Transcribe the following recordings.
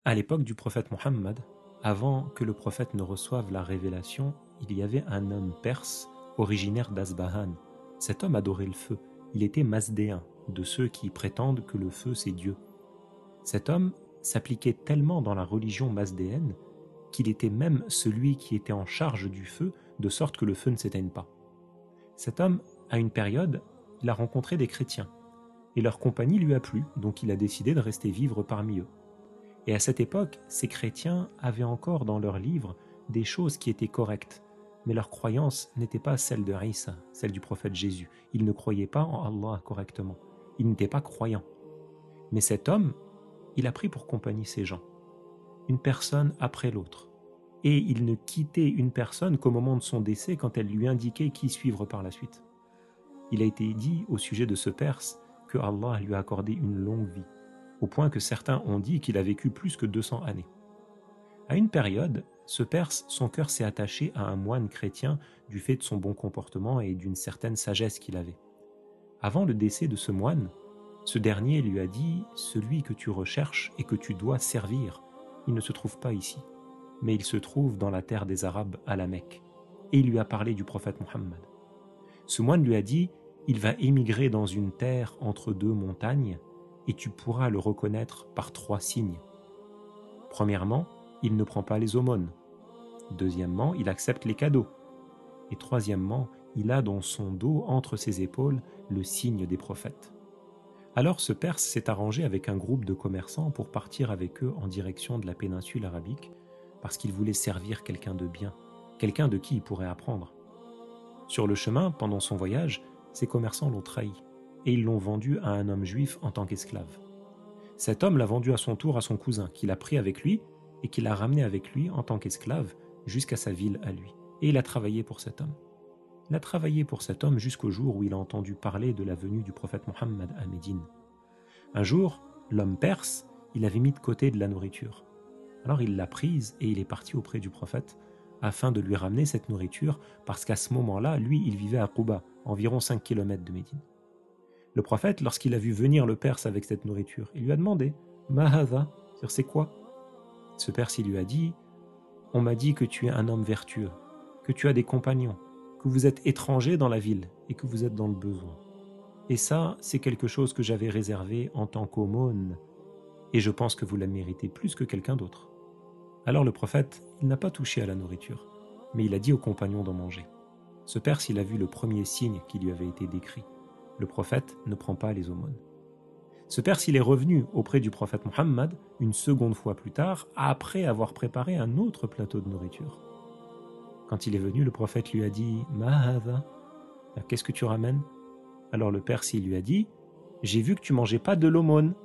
À l'époque du prophète Mohammed, avant que le prophète ne reçoive la révélation, il y avait un homme perse originaire d'Asbahan. Cet homme adorait le feu. Il était mazdéen, de ceux qui prétendent que le feu c'est Dieu. Cet homme s'appliquait tellement dans la religion mazdéenne qu'il était même celui qui était en charge du feu, de sorte que le feu ne s'éteigne pas. Cet homme, à une période, il a rencontré des chrétiens, et leur compagnie lui a plu, donc il a décidé de rester vivre parmi eux. Et à cette époque, ces chrétiens avaient encore dans leurs livres des choses qui étaient correctes, mais leur croyance n'était pas celle de Isa, celle du prophète Jésus. Ils ne croyaient pas en Allah correctement. Ils n'étaient pas croyants. Mais cet homme, il a pris pour compagnie ces gens, une personne après l'autre. Et il ne quittait une personne qu'au moment de son décès, quand elle lui indiquait qui suivre par la suite. Il a été dit au sujet de ce Perse que Allah lui a accordé une longue vie, au point que certains ont dit qu'il a vécu plus que 200 années. À une période, ce Perse, son cœur s'est attaché à un moine chrétien du fait de son bon comportement et d'une certaine sagesse qu'il avait. Avant le décès de ce moine, ce dernier lui a dit « Celui que tu recherches et que tu dois servir, il ne se trouve pas ici, mais il se trouve dans la terre des Arabes à la Mecque. » Et il lui a parlé du prophète Mohammed. Ce moine lui a dit « Il va émigrer dans une terre entre deux montagnes et tu pourras le reconnaître par 3 signes. Premièrement, il ne prend pas les aumônes. Deuxièmement, il accepte les cadeaux. Et troisièmement, il a dans son dos, entre ses épaules, le signe des prophètes. » Alors ce Perse s'est arrangé avec un groupe de commerçants pour partir avec eux en direction de la péninsule arabique, parce qu'il voulait servir quelqu'un de bien, quelqu'un de qui il pourrait apprendre. Sur le chemin, pendant son voyage, ces commerçants l'ont trahi, et ils l'ont vendu à un homme juif en tant qu'esclave. Cet homme l'a vendu à son tour à son cousin, qu'il a pris avec lui, et qu'il a ramené avec lui en tant qu'esclave jusqu'à sa ville à lui. Et il a travaillé pour cet homme. Il a travaillé pour cet homme jusqu'au jour où il a entendu parler de la venue du prophète Mohammed à Médine. Un jour, l'homme perse, il avait mis de côté de la nourriture. Alors il l'a prise et il est parti auprès du prophète afin de lui ramener cette nourriture parce qu'à ce moment-là, lui, il vivait à Quba, environ 5 km de Médine. Le prophète, lorsqu'il a vu venir le Perse avec cette nourriture, il lui a demandé « Ma hadha » c'est quoi? Ce Perse, il lui a dit « On m'a dit que tu es un homme vertueux, que tu as des compagnons, que vous êtes étranger dans la ville et que vous êtes dans le besoin. Et ça, c'est quelque chose que j'avais réservé en tant qu'aumône, et je pense que vous la méritez plus que quelqu'un d'autre. » Alors le prophète, il n'a pas touché à la nourriture, mais il a dit aux compagnons d'en manger. Ce Perse, il a vu le premier signe qui lui avait été décrit. Le prophète ne prend pas les aumônes. Ce Perse, il est revenu auprès du prophète Mohammed une seconde fois plus tard, après avoir préparé un autre plateau de nourriture. Quand il est venu, le prophète lui a dit « Ma hadha » qu'est-ce que tu ramènes? Alors le Perse, il lui a dit « J'ai vu que tu mangeais pas de l'aumône,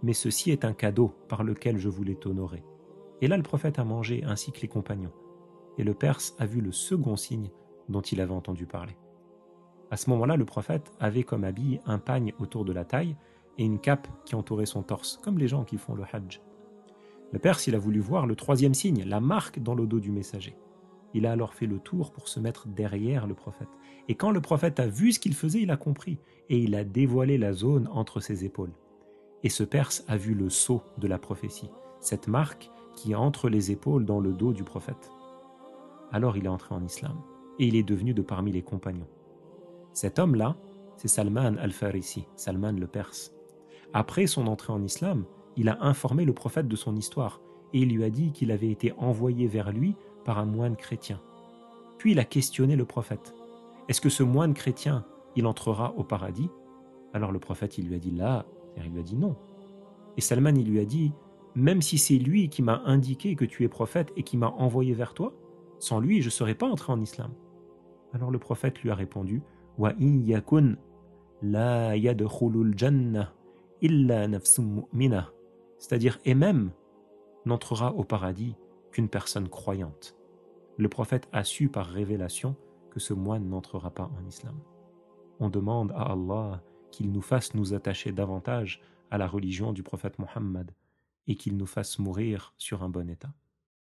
mais ceci est un cadeau par lequel je voulais t'honorer. » Et là, le prophète a mangé, ainsi que les compagnons. Et le Perse a vu le second signe dont il avait entendu parler. À ce moment-là, le prophète avait comme habit un pagne autour de la taille et une cape qui entourait son torse, comme les gens qui font le hajj. Le Perse, il a voulu voir le troisième signe, la marque dans le dos du messager. Il a alors fait le tour pour se mettre derrière le prophète. Et quand le prophète a vu ce qu'il faisait, il a compris. Et il a dévoilé la zone entre ses épaules. Et ce Perse a vu le sceau de la prophétie, cette marque qui est entre les épaules dans le dos du prophète. Alors il est entré en islam, et il est devenu de parmi les compagnons. Cet homme-là, c'est Salman al-Farisi, Salman le Perse. Après son entrée en islam, il a informé le prophète de son histoire, et il lui a dit qu'il avait été envoyé vers lui par un moine chrétien. Puis il a questionné le prophète. Est-ce que ce moine chrétien, il entrera au paradis? Alors le prophète, il lui a dit là, il lui a dit non. Et Salman, il lui a dit, même si c'est lui qui m'a indiqué que tu es prophète et qui m'a envoyé vers toi, sans lui, je ne serais pas entré en islam. Alors le prophète lui a répondu, wa in yakun la yadkhulul jannah illa nafsum mu'minah, c'est-à-dire et même n'entrera au paradis qu'une personne croyante. Le prophète a su par révélation que ce moine n'entrera pas en islam. On demande à Allah qu'il nous fasse nous attacher davantage à la religion du prophète Mohammed et qu'il nous fasse mourir sur un bon état.